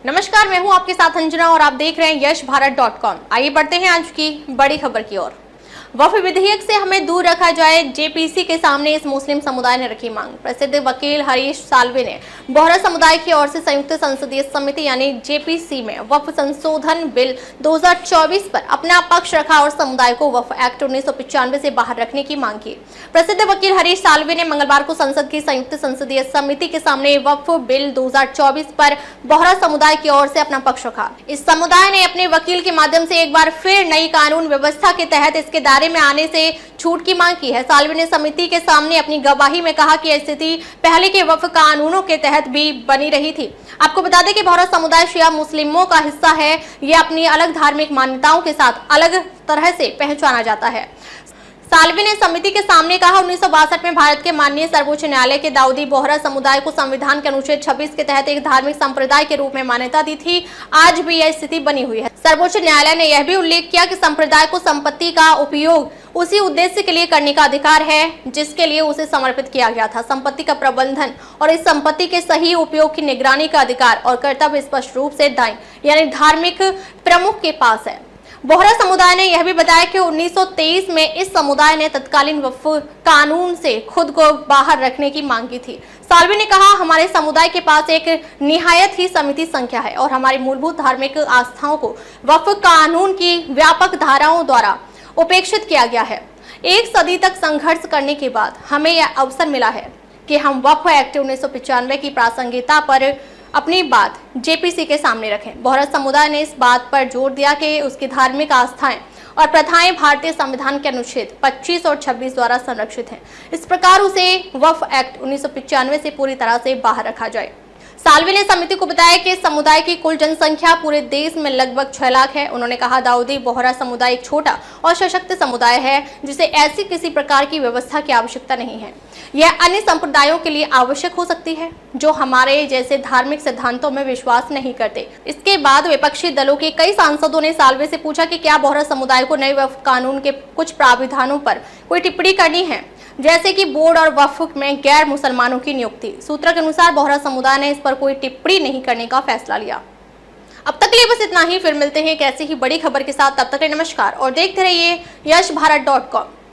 नमस्कार, मैं हूं आपके साथ अंजना और आप देख रहे हैं यशभारत.com। आइए बढ़ते हैं आज की बड़ी खबर की ओर। वक्फ विधेयक से हमें दूर रखा जाए, जेपीसी के सामने इस मुस्लिम समुदाय ने रखी मांग। प्रसिद्ध वकील हरीश साल्वे ने बोहरा समुदाय की ओर से संयुक्त संसदीय समिति यानी जेपीसी में वक्फ संशोधन बिल 2024 पर अपना पक्ष रखा और समुदाय को वक्फ एक्ट 1995 से बाहर रखने की मांग की। प्रसिद्ध वकील हरीश साल्वे ने मंगलवार को संसद की संयुक्त संसदीय समिति के सामने वक्फ बिल 2024 पर बोहरा समुदाय की ओर से अपना पक्ष रखा। इस समुदाय ने अपने वकील के माध्यम से एक बार फिर नई कानून व्यवस्था के तहत इसके दायरे में आने से छूट की मांग की है। साल्वे ने समिति के सामने अपनी गवाही में कहा कि स्थिति पहले के वक्फ कानूनों के तहत भी बनी रही थी। आपको बता दें कि बोहरा समुदाय शिया मुस्लिमों का हिस्सा है। ये अपनी अलग धार्मिक मान्यताओं के साथ अलग तरह से पहचाना जाता है। साल्वे ने समिति के सामने कहा, 1962 में भारत के माननीय सर्वोच्च न्यायालय के दाऊदी बोहरा समुदाय को संविधान के अनुच्छेद 26 के तहत एक धार्मिक संप्रदाय के रूप में मान्यता दी थी। आज भी यह स्थिति बनी हुई है। सर्वोच्च न्यायालय ने यह भी उल्लेख किया कि संप्रदाय को संपत्ति का उपयोग उसी उद्देश्य के लिए करने का अधिकार है जिसके लिए उसे समर्पित किया गया था। संपत्ति का प्रबंधन और इस संपत्ति के सही उपयोग की निगरानी का अधिकार और कर्तव्य स्पष्ट रूप से दाई यानी धार्मिक प्रमुख के पास है। बोहरा समुदाय ने यह भी बताया कि 1923 में इस समुदाय ने तत्कालीन वक्फ कानून से खुद को बाहर रखने की मांग की थी। साल्वे ने कहा, हमारे समुदाय के पास एक निहायत ही सीमित संख्या है और हमारी मूलभूत धार्मिक आस्थाओं को वक्फ कानून की व्यापक धाराओं द्वारा उपेक्षित किया गया है। एक सदी तक संघर्ष करने के बाद हमें यह अवसर मिला है कि हम वक्फ एक्ट 1995 की प्रासंगिकता पर अपनी बात जेपीसी के सामने रखें। बोहरा समुदाय ने इस बात पर जोर दिया कि उसकी धार्मिक आस्थाएं और प्रथाएं भारतीय संविधान के अनुच्छेद 25 और 26 द्वारा संरक्षित हैं। इस प्रकार उसे वक्फ एक्ट 1995 से पूरी तरह से बाहर रखा जाए। साल्वे ने समिति को बताया कि समुदाय की कुल जनसंख्या पूरे देश में लगभग 6 लाख है। उन्होंने कहा, दाऊदी बोहरा समुदाय एक छोटा और सशक्त समुदाय है जिसे ऐसी किसी प्रकार की व्यवस्था की आवश्यकता नहीं है। यह अन्य संप्रदायों के लिए आवश्यक हो सकती है जो हमारे जैसे धार्मिक सिद्धांतों में विश्वास नहीं करते। इसके बाद विपक्षी दलों के कई सांसदों ने साल्वे से पूछा कि क्या बोहरा समुदाय को नए वक्फ कानून के कुछ प्राविधानों पर कोई टिप्पणी करनी है, जैसे कि बोर्ड और वक्फ में गैर मुसलमानों की नियुक्ति। सूत्रों के अनुसार बोहरा समुदाय ने इस पर कोई टिप्पणी नहीं करने का फैसला लिया। अब तक के लिए बस इतना ही। फिर मिलते हैं एक ऐसी ही बड़ी खबर के साथ। तब तक के लिए नमस्कार और देखते रहिए यशभारत.com।